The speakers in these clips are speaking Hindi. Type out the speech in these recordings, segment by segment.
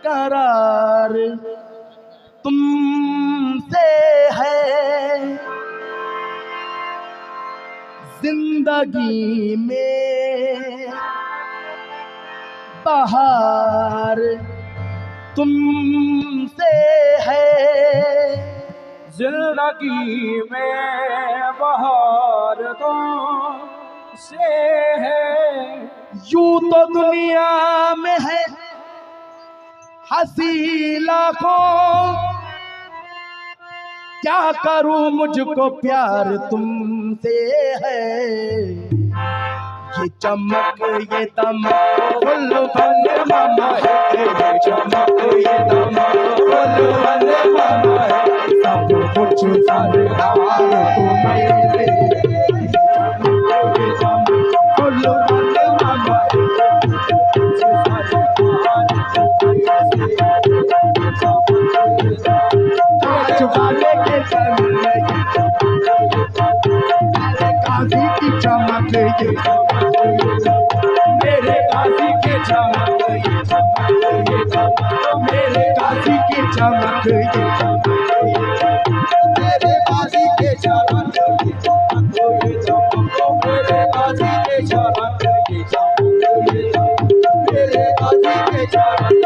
करार तुमसे है, जिंदगी में बहार तुमसे है, जिंदगी में बहार तुमसे है। यूं तो दुनिया में है हंसी लाखों, क्या करूं मुझको प्यार तुमसे है। ये चमक ये दमक फुल बन मामा है, ये चमक ये दमक फुल बन मामा है, सब कुछ सरकार तुम्हें से। ये चमक फुल बन मामा है, आज वाले के चमक, काजी की चमक ये, मेरे काजी के चमक ये, मेरे काजी के चमक ये, मेरे काजी के चमक ये, मेरे काजी के चमक ये, मेरे काजी के चमक ये,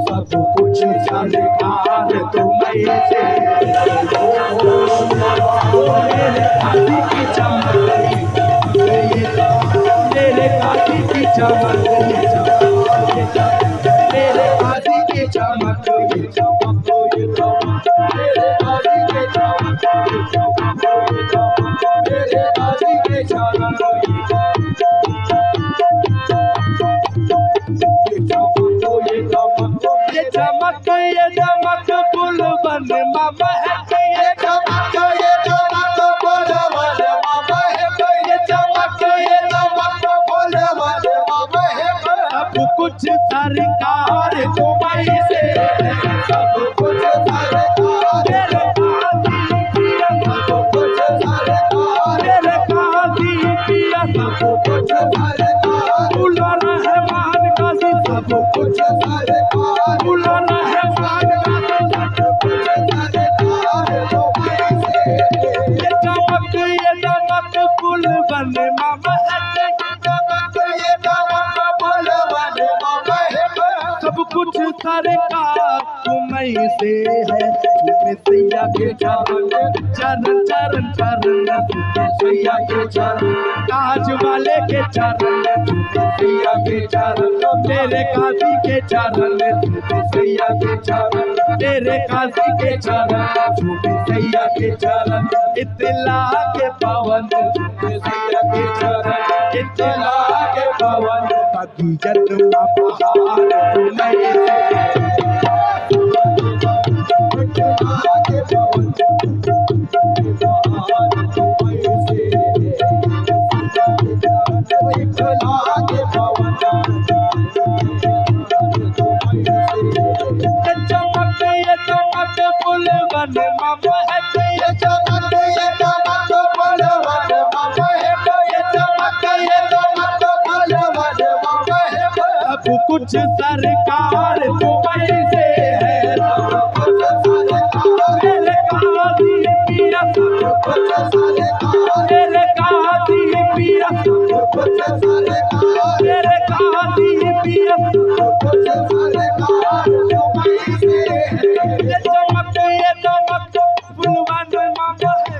सब कुछ सरकार तुम्हें से। मेरे काजी की चमक ये, मेरे काजी की चमक ये, मेरे काजी की चमक ये, मेरे काजी के चमक ये, मेरे काजी के चमक ये चमक ये चमक फुल बन मामा है, ये चमक ये चमक फुल बन मामा है, ये चमक ये चमक फुल बन मामा है। सब कुछ सरकार तुम्हें से, सब कुछ सरकार, मेरे काजी पिया सब कुछ सरकार, मेरे काजी पिया सब कुछ सरकार, बुला रहमान काजी सब कुछ सरकार, बुला रहमान काजी सब कुछ सरकार ये चमक फुल बन मामा है, चमक ये चमक फुल बन मामा है। सब कुछ सरकार तुम्हें से है। तुम्हें सैया के चरण चरण चरण चरण, तुम्हें सैया के चरण ताज वाले के चरण, तुम्हें सैया के चरण मेरे काजी के चरण, तुम्हें सैया के चरण मेरे काजी के चरण, तुम्हें सैया के चरण इत्तला के पवन, तुम्हें सैया के चरण इत्तला के पवन, कभी जन्म बहार तुम्हें से। चमक ये चमक फुल बन मामा है, ये चमक ये चमक फुल बन मामा है, ये चमक ये चमक फुल बन मामा है। सब कुछ सरकार तुम्हें से है, सब कुछ सरकार, मेरे काजी पिया सब कुछ सरकार, मेरे काजी पिया सब कुछ सरकार, मेरे काजी पिया सब कुछ सरकार तुम्हें से है। ये चमक फुल बन मामा है,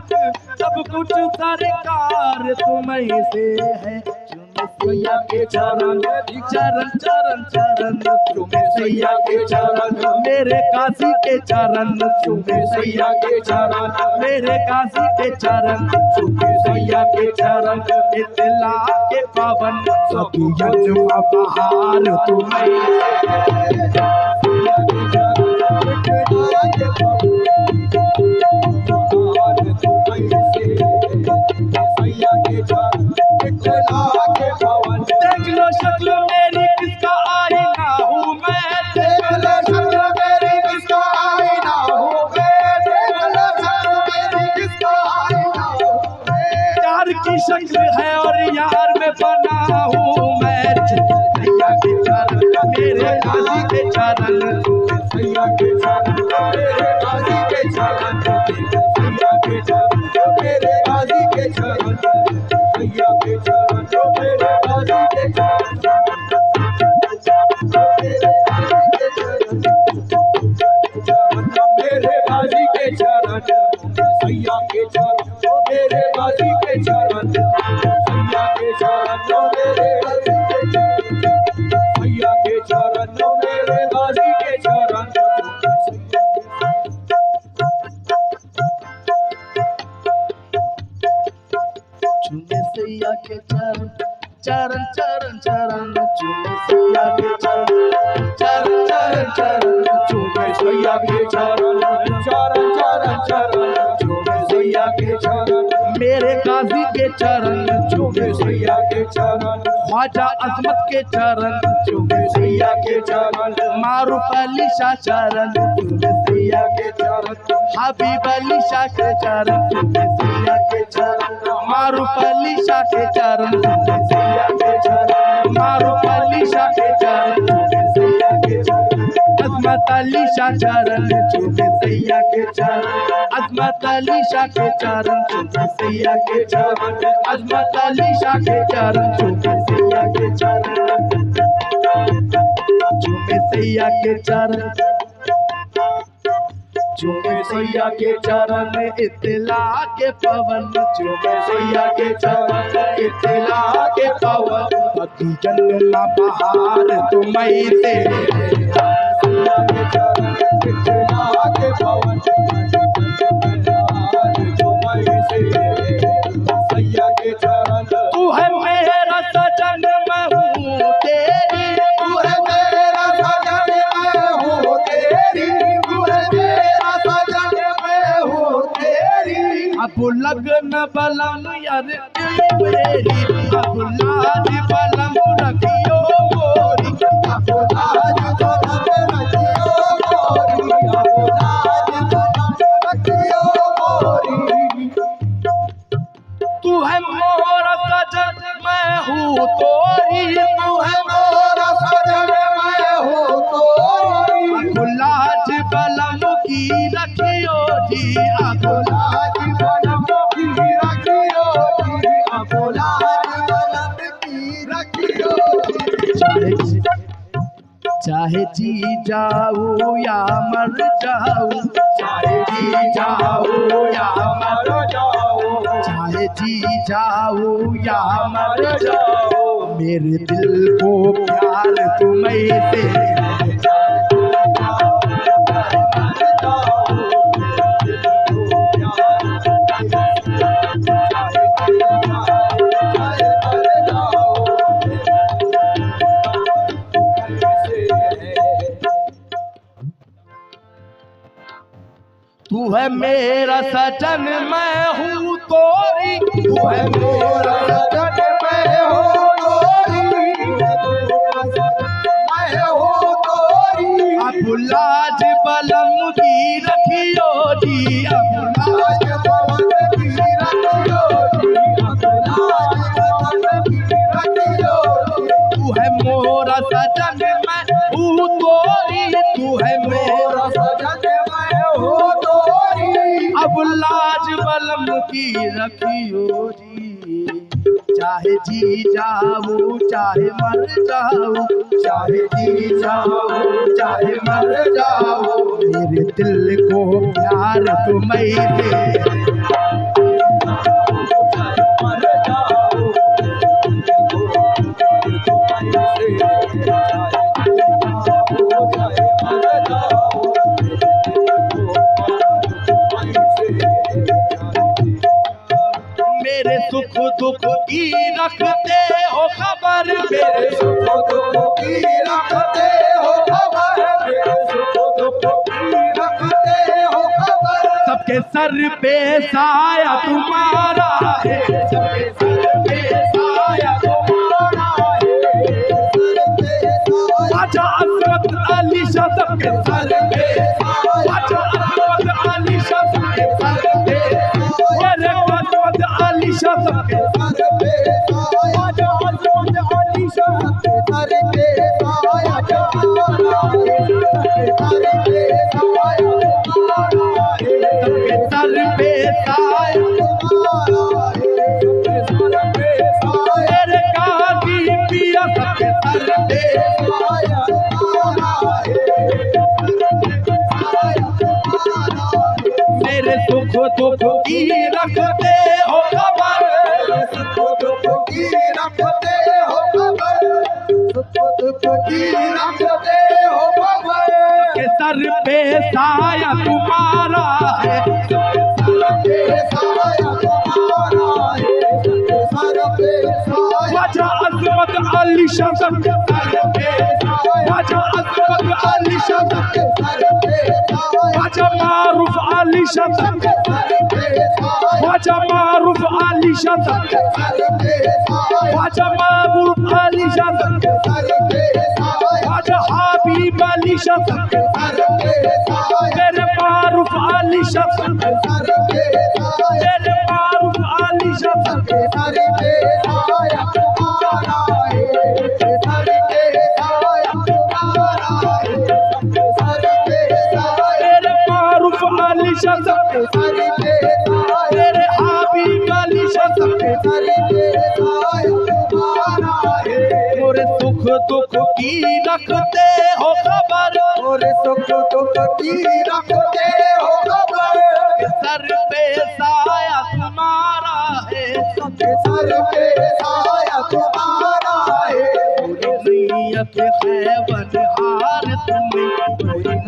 सब कुछ सरकार तुम्हें से है। तुम्हें सैया के चरण चरण चरण चरण, तुम्हें सैया के चरण मेरे काजी के चरण, तुम्हें सैया के चरण मेरे काजी के चरण, तुम्हें सैया के चरण इत्तला के पावन, सभी जन्म बहार तुम्हें। देख लो शक्ल मेरी किसका आईना हूँ मैं, देख लो शक्ल मेरी किसका आईना हूँ मैं, देख लो शक्ल मेरी किसका आईना हूँ मैं। यार की शक्ल है और यार में बना हूँ मैं, गाजी के चरण चूमे सैया के चरण मेरे गाजी के चरण सैया के चरण मेरे गाजी के चरण सैया के चरण मेरे गाजी के चरण मेरे गाजी के चरण सैया के चरण मेरे गाजी के चरण सैया के चरण मेरे सैया के चरण मेरे गाजी के चरण चूमे सैया के चरण चरण चरण चरण चूमे सैया के चरण चरण चरण चरण चूमे सैया के चरण चरण चरण चरण चूमे सैया के चरण मेरे गाजी के चरण चूमे सैया के चरण ख्वाजा अजमत के चरण चूमे सैया के चरण मारूफ अली शाह चरण चूमे सैया के चरण हबीब अली शाह के चरण चूमे सैया के चरण मारूफ अली शाह के चरण चूमे सैया के चरण मारूफ अली शाह के चरण चूमे सैया के चरण अजमत अली शाह चरण चूमे सैया के चरण अजमत अली शाह के चरण चूमे सैया के चरण अजमत अली शाह के चरण चूमे सैया के चरण चूमे सैया के चरण चूमे सैया के चरण इत्तला के पवन चूमे सैया के चरण इत्तला के पवन पति जन्म बहार तुम्हें से सैया के चरण इत्तला के पवन तुम्हें से सैया के चरण तू है मेरा सजन मैं हूँ तेरी तू है मेरा सजन मैं हूँ तेरी तू है मेरा सजन मैं हूँ तेरी अब लगन बलम यार मेरी अब लाज बलम रखियो मोरी अब लाज बलम रखियो मोरी अब लाज बलम रखियो मोरी तू है मोरा सजन मैं हूँ तोरी तू है मोरा सजन मैं हूँ तोरी लाज बलम की रखियो जी अब लाज बलम की रखियो जी अब लाज बलम की रखियो जी चाहे जी जाऊं या मर जाऊं चाहे जी जाऊं या मर जाऊं चाहे जी जाऊं या मर जाऊं मेरे दिल को प्यार तुम्हें से तू है मेरा सजन मैं हूँ तोरी तू है मेरा सजन मैं हूँ तोरी मैं हूँ तोरी अब लाज बलम की रखियो जी अब लाज बलम की रखियो जी अब लाज बलम की रखियो तू है मोरा सजन मैं हूँ तोरी तू है मेरा सजन मैं हूँ अब लाज बलम की रखियो जी चाहे जी जाऊं चाहे मर जाऊं चाहे जी जाऊं चाहे मर जाऊं मेरे दिल को प्यार तुम्हें से मेरे सुख दुख की रखते हो खबर मेरे सुख दुख की रखते हो खबर मेरे सुख दुख की रखते हो खबर सबके सर पे साया तुम्हारा है सबके सर पे साया तुम्हारा है ख्वाजा अजमत अली शाह सबके सर पे ख्वाजा अजमत अली शाह सबके सर पे अली शाह सबके सर पे ख्वाजा अजमत अली शाह सबके सर पे सर पे साया मेरे काजी पिया सबके सर पे मेरे सुख दुख की रखते हो खबर के सर पे साया तुम्हारा है ख्वाजा अजमत अली शाह सबके सर पे ख्वाजा अजमत अली शाह सबके ख्वाजा मारूफ अली शाह सबके ख्वाजा मारूफ अली शाह सबके ख्वाजा मारूफ अली शाह सबके ख्वाजा हबीब अली शाह सबके मेरे मारूफ अली शाह सबके मेरे मारूफ अली शाह सबके मेरे मारूफ अली शाह सबके मेरे हबीब अली शाह सबके मोरे सुख दुख की रखते हो खबर सर पे साया तुम्हारा है नैया के खैवन हार तुम्हें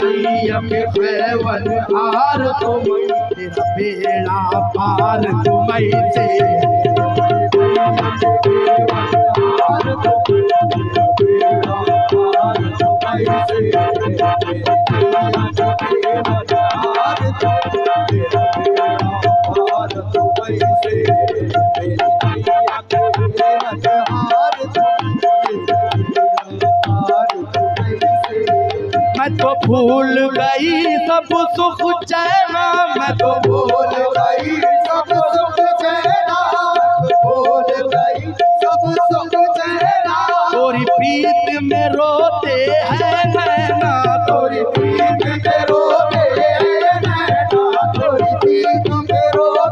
नैया के खैवन हार तुम्हें तेरा बेड़ा पार तुम्हें से मैं तो भूल गई सब सुख चैना मैं तो भूल गई सब सुख चैना तोरी प्रीत में रोते हैं नैना तोरी प्रीत में रोते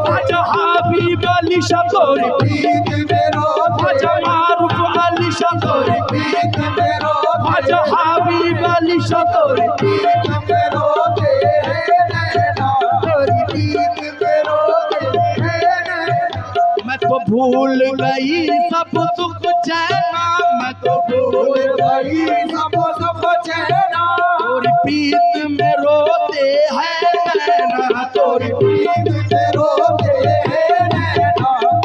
ख्वाजा हबीब अली शाह तोरी प्रीत में रोते ख्वाजा मारूफ अली शाह तोरी प्रीत में रोते ख्वाजा हबीब अली शाह तोरी प्रीत में रोते तोरी प्रीत में रोते मैं तो भूल गई सब सुख चैना मैं तो भूल गई सब सुख चैना तोरी प्रीत में रोते हैं नैना तोरी प्रीत में रोते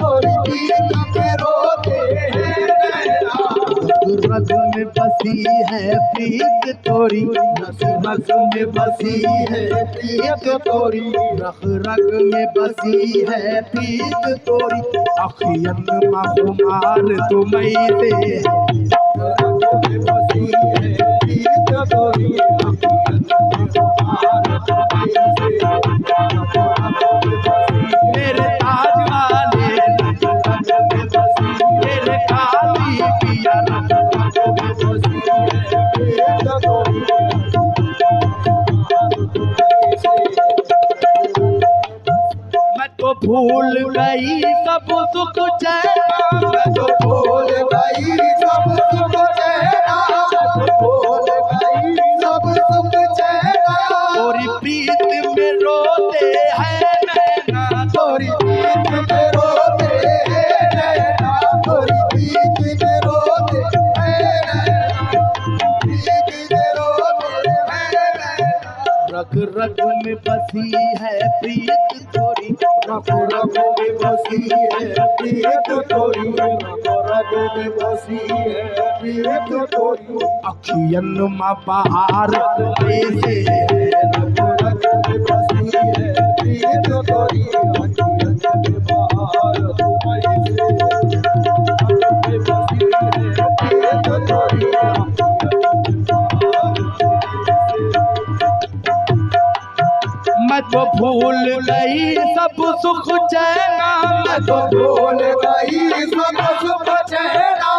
तोरी प्रीत में रोते रग में बसी है प्रीत तोरी रग में बसी है प्रीत तोरी रग में बसी है प्रीत तोरी अखियन मखमार तुम्हें से मेरे ताज वाले मेरे काली पिया मैं तो भूल गई सब सुख चैना मैं तो भूल गई सब सुख चैना भूल गई सब सुख चैना तोरी प्रीत में रोते हैं नैना तोरी प्रीत में रोते नैना तोरी प्रीत में रोते प्रीत में रोते रग रग में बसी है प्रीत तोरी रग रग में बसी है प्रीत तोरी रग में बसी है प्रीत तोरी अखियन मा बहार तुम्हें से रग रग में बसी है प्रीत तोरी अखियन में बहार तुम्हें से बसी है प्रीत तोरी मैं तो भूल गई सब सुख चैना मैं तो भूल गई सब सुख चैना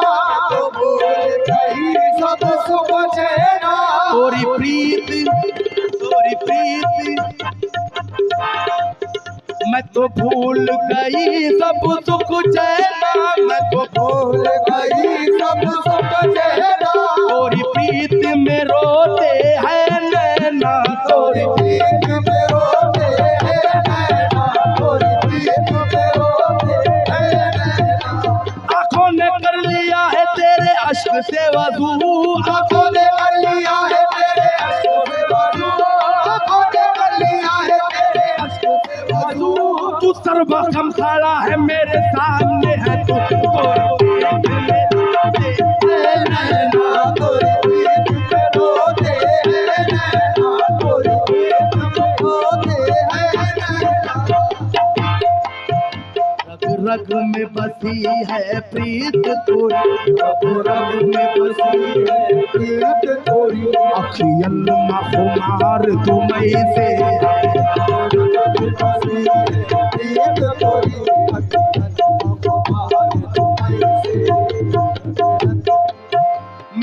भूल गई सब सुख चैना प्रीत तोरी प्रीत मैं तो भूल गई सब सुख चैना मैं तो भूल गई सब सुख चेहरा तोरी प्रीत में रोते हैं नैना तोरी प्रीत में रोते हैं नैना तोरी प्रीत में रोते हैं नैना आँखों ने कर लिया है तेरे अश्क से वजू आँखों ने कर लिया है तेरे अश्क से वजू आँखों ने कर लिया है तेरे अश्क से वजू तू सर्वसम खड़ा है मेरे सामने है तू नैना तोरी प्रीत में रोते हैं नैना तोरी प्रीत में रोते हैं नैना रग रग में बसी है प्रीत तोरी रग रग में बसी है प्रीत तोरी अखियन में खुमार तुम्हें से प्रीत तोरी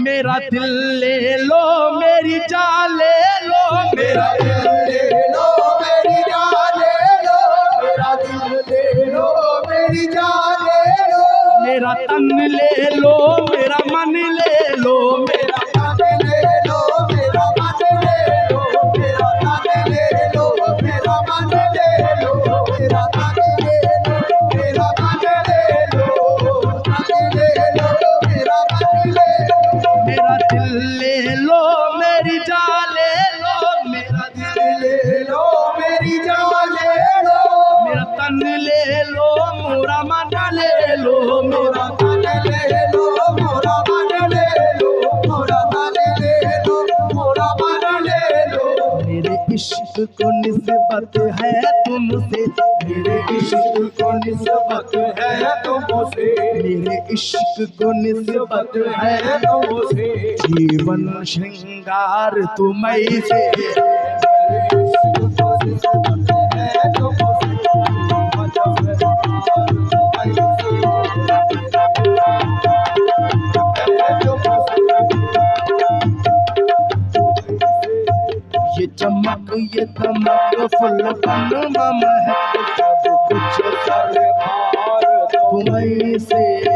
मेरा दिल ले लो मेरी जान ले लो मेरा दिल ले लो मेरी जान ले लो मेरा दिल ले लो मेरी जान ले लो मेरा तन ले लो मेरा मन ले लो मेरा तन ले लो मेरा मन ले लो मेरा तन ले लो मेरा मन ले लो मेरा तन ले लो मेरा मन ले लो तन ले लो मेरा मन ले लो मेरा दिल ले लो मेरी जान ले लो मेरा दिल ले लो मेरी जान ले लो मेरा तन ले लो मोरा मन ले लो मोरा तन ले लो मोरा मन ले लो मोरा तन ले लो मोरा मन ले लो मेरे इश्क को निस्बत है तुमसे मेरे इश्क को निस्बत है तुमसे मेरे इश्क को निस्बत है है तुमसे जीवन श्रृंगार तुम्हें से मेरे इश्क को निस्बत है तुमसे ये चमक ये धमक फुल्लपन मम है सब कुछ सरकार तुम्हें से